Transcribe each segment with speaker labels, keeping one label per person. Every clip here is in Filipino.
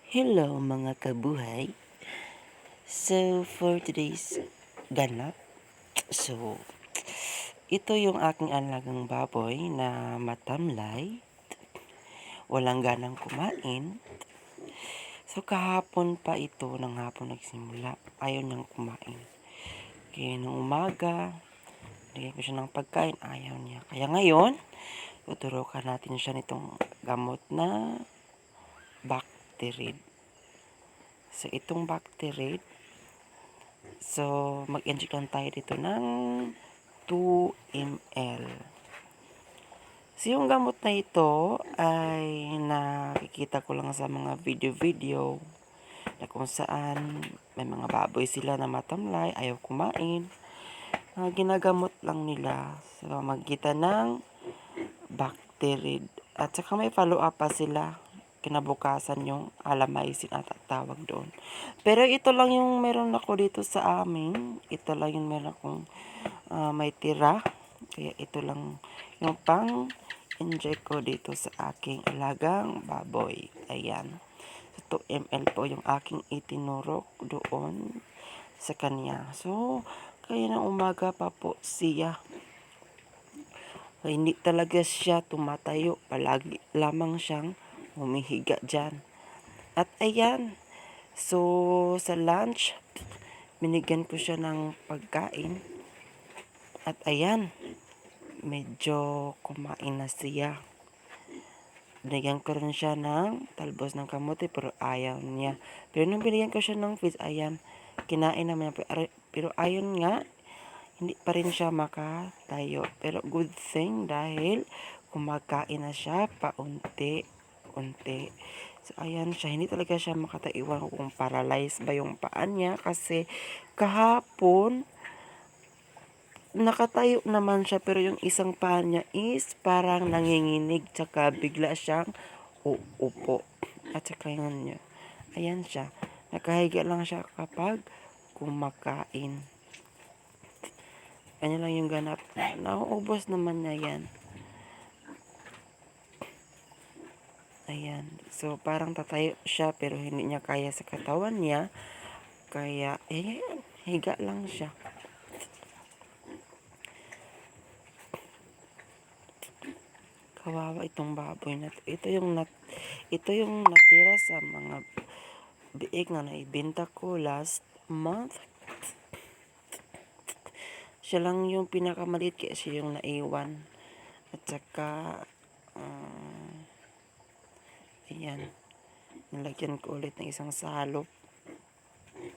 Speaker 1: Hello mga kabuhay. So for today's ganap, so ito yung aking alagang baboy na matamlay, walang ganang kumain. So kahapon pa ito, ng hapon nagsimula, ayaw niyang kumain. Kaya nung umaga, lagyan ko siya ng pagkain, ayaw niya. Kaya ngayon, tuturukan natin siya nitong gamot na Bactarid. So itong Bactarid, so mag-inject lang tayo dito ng 2 ml. So yung gamot na ito ay nakikita ko lang sa mga video-video na kung saan may mga baboy sila na matamlay, ayaw kumain. Ginagamot lang nila sa pamamagitan ng Bactarid. At saka may follow-up pa sila kinabukasan yung alamaisin at tawag doon. Pero ito lang yung meron ako dito sa amin. Ito lang yung meron akong may tira. Kaya ito lang yung pang inject ko dito sa aking alagang baboy. Ayan. So 2 ml po yung aking itinurok doon sa kanya. So, kaya ng umaga pa po siya. Hindi talaga siya tumatayo. Palagi lamang siyang humihiga dyan. At ayan. So, sa lunch, binigyan ko siya ng pagkain. At ayan. Medyo kumain na siya. Binigyan ko rin siya ng talbos ng kamote pero ayaw niya. Pero nung binigyan ko siya ng fish, ayan. Kinain naman niya. Pero ayon nga, hindi pa rin siya makatayo. Pero good thing dahil kumakain na siya paunti-unti. So, ayan siya. Hindi talaga siya makatayo. Iwan ko kung paralyzed ba yung paan niya. Kasi kahapon, nakatayo naman siya. Pero yung isang paan niya is parang nanginginig. Tsaka bigla siyang uupo. At saka yun niya. Ayan siya. Nakahiga lang siya kapag kumakain. Ano lang yung ganap na. Nauubos naman na yan. Ayan. So, parang tatayo siya pero hindi niya kaya sa katawan niya. Kaya, ayan. Higa lang siya. Kawawa itong baboy na to. Ito yung natira sa mga biik na naibenta ko last month. Siya lang yung pinakamaliit kaya siya yung naiwan. At saka, ayan. Nilagyan ko ulit ng isang salop.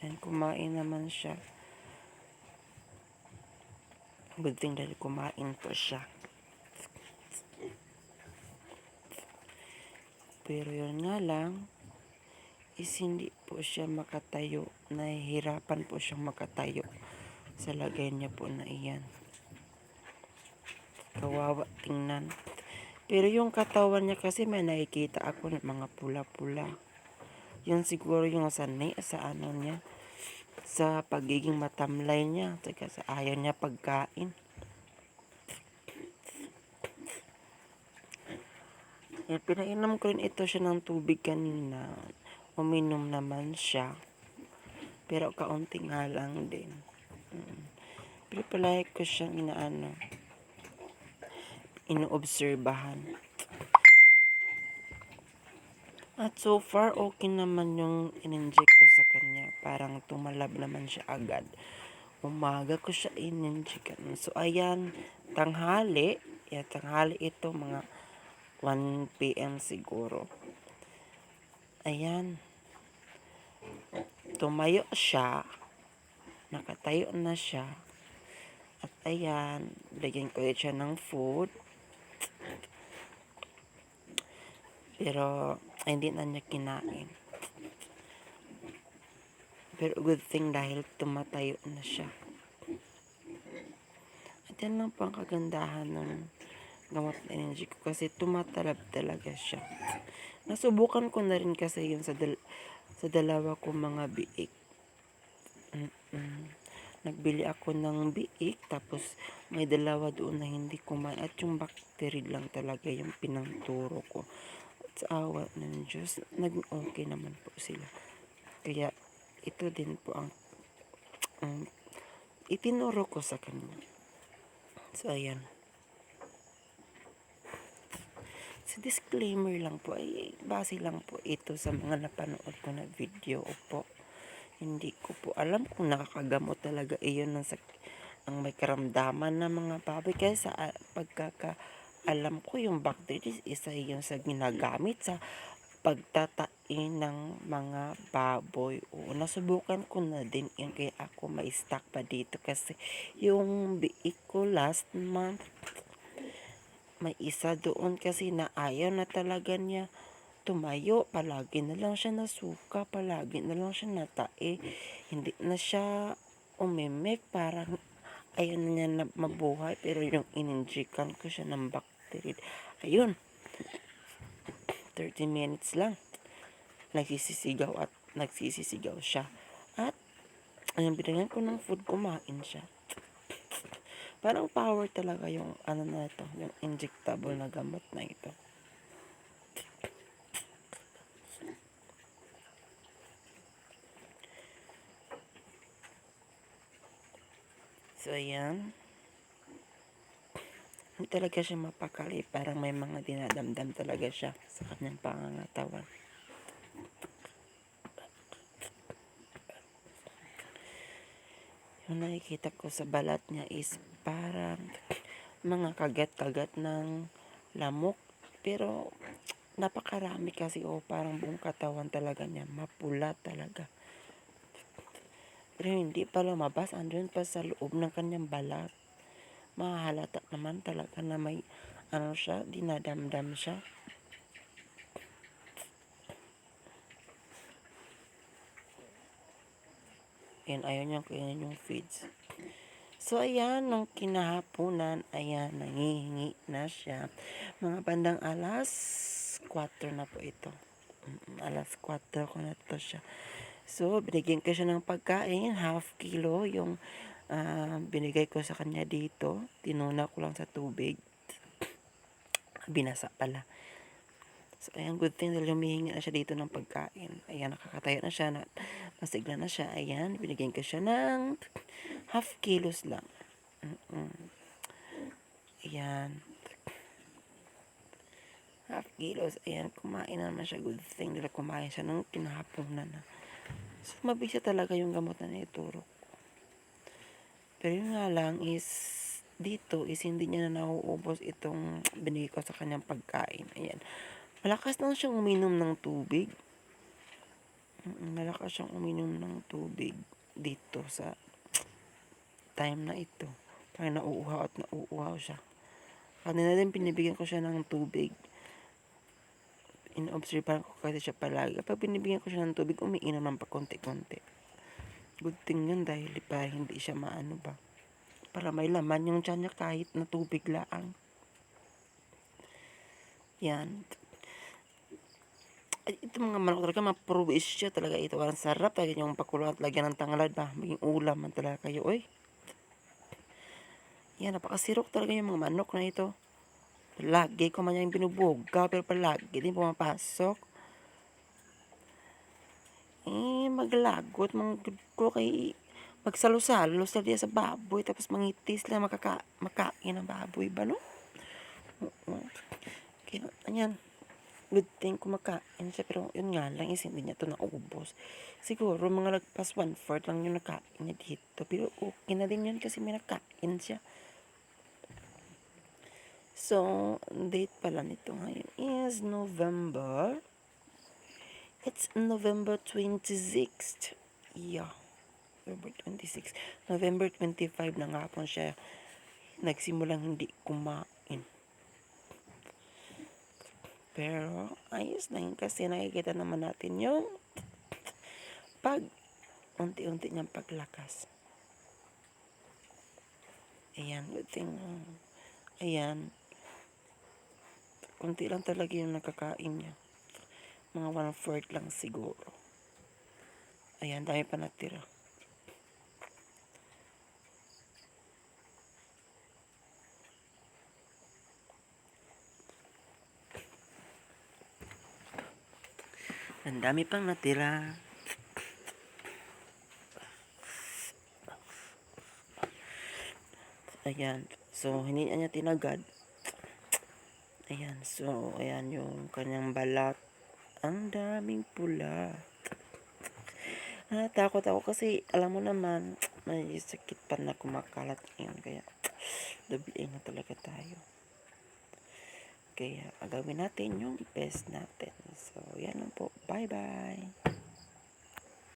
Speaker 1: And kumain naman siya. Good thing dahil kumain po siya. Pero yun nga lang, is hindi po siya makatayo. Nahihirapan po siyang makatayo sa lagay niya po na iyan. Kawawa tingnan. Pero yung katawan niya kasi may nakikita ako ng mga pula-pula. Yun siguro yung sanay sa ano niya. Sa pagiging matamlay niya. Saka sa ayaw niya pagkain. Pinainom ko rin ito siya ng tubig kanina. Uminom naman siya. Pero kaunti nga lang din. Pero palagi ko siyang inoobserbahan. At so far, okay naman yung in-inject ko sa kanya. Parang tumalab naman siya agad. Umaga ko siya in-inject. So, ayan, tanghali. Tanghali ito, mga 1 p.m. siguro. Ayan. Tumayo siya. Nakatayo na siya. At ayan, lagyan ko siya ng food. Pero, hindi na niya kinain. Pero good thing dahil tumatayo na siya. At yan lang pang kagandahan ng gamot na energy ko kasi tumatalab talaga siya. Nasubukan ko na rin kasi yun sa dalawa kong mga biik. Nagbili ako ng biik tapos may dalawa doon na hindi kumain at yung Bactarid lang talaga yung pinangturo ko. sa awa ng Diyos, naging okay naman po sila. Kaya ito din po ang itinuro ko sa kanya. So, ayan. Sa disclaimer lang po, ay base lang po ito sa mga napanood ko na video po. Hindi ko po alam kung nakakagamot talaga iyon ang may karamdaman ng mga baboy. Kaya sa pagkakaalam ko, yung bacteria isa yun sa ginagamit sa pagtatain ng mga baboy. O, nasubukan ko na din yun kaya ako may stock pa dito kasi yung biik ko last month, may isa doon kasi na ayaw na talaga niya tumayo. Palagi na lang siya nasuka, palagi na lang siya natae. Hindi na siya umimik, parang ayaw na niya na mabuhay. Pero yung ininjikan ko siya ng bacteria, ayun, 30 minutes lang, nagsisisigaw siya. At ayun, binigyan ko ng food, kumain siya. Parang power talaga yung na ito, yung injectable na gamot na ito. So, ayan. Hindi talaga siya mapakali. Parang may mga dinadamdam talaga siya sa kanyang pangangatawan. Yung nakikita ko sa balat niya is parang mga kagat-kagat ng lamok. Pero napakarami kasi parang buong katawan talaga niya. Mapula talaga. Pero hindi pa lumabas. Andun pa sa loob ng kanyang balat. Mahalata naman talaga na may siya, dinadamdam siya. And ayaw niyang kainin yung feeds. So, ayan, nung kinahaponan, ayan, nangihingi na siya. Mga bandang alas 4 na po ito. Alas 4 ko na to siya. So, binigyan ko siya ng pagkain, half kilo yung binigay ko sa kanya dito. Tinuna ko lang sa tubig. Binasa pala. So, ayan, good thing dahil humihingi na siya dito ng pagkain. Ayan, nakakatayo na siya, masigla na siya. Ayan, binigyan ko siya ng half kilos lang. Ayan. Half kilos. Ayan, kumain na naman siya. Good thing dahil kumain siya nung kinahaponan na. So, mabisa talaga yung gamot na naituro. Pero yun nga lang is, dito is hindi niya na nauubos itong binigay ko sa kanyang pagkain. Ayan. Malakas lang siyang uminom ng tubig. Malakas siyang uminom ng tubig dito sa time na ito. Parang nauuhaw at nauuhaw siya. Kanina din pinibigyan ko siya ng tubig. In-observehan ko kasi siya palagi. Kapag pinibigyan ko siya ng tubig, umiinom ng pakonti-konti. Good thing yun dahil pa hindi siya maano ba. Para may laman yung tiyan niya kahit na tubig laang. Yan. Ay, ito mga manok talaga, maprobis siya talaga ito. Parang sarap talaga yung pakulo at lagyan ng tanglad ba. Maging ulam man talaga kayo, oy. Yan, napakasirok talaga yung mga manok na ito. Palagi ko man yung binubuga, pero palagi din pumapasok. Maglagot, ko kay magsalo-salo sa diya sa baboy, tapos mangitis lang makain ng baboy ba, no? Oo. Kaya, ayan. Good thing kumakain siya, pero yun nga lang is hindi niya ito naubos. Siguro mga lagpas 1/4 lang yung nakain niya dito, pero okay na din yun kasi may nakain siya. So, date pala nito ngayon is November. It's November 26th. Yeah. November 26. November 25 na nga po siya nagsimulang hindi kumain. Pero, ayos na yun kasi nakikita naman natin yung unti-unti niyang paglakas. Ayan, good thing. Ayan. Kunti lang talaga yung nakakain niya. Mga 1/4 lang siguro. Ayan, dami pa natira. Ang dami pang natira. Ayan. So, hindi niya tinagad. Ayan. So, ayan yung kanyang balat. Ang daming pula. Natakot ako kasi, alam mo naman, may sakit pa na kumakalat ngayon. Kaya, doble na talaga tayo. Kaya, gawin natin yung best natin. So, yan lang po. Bye-bye.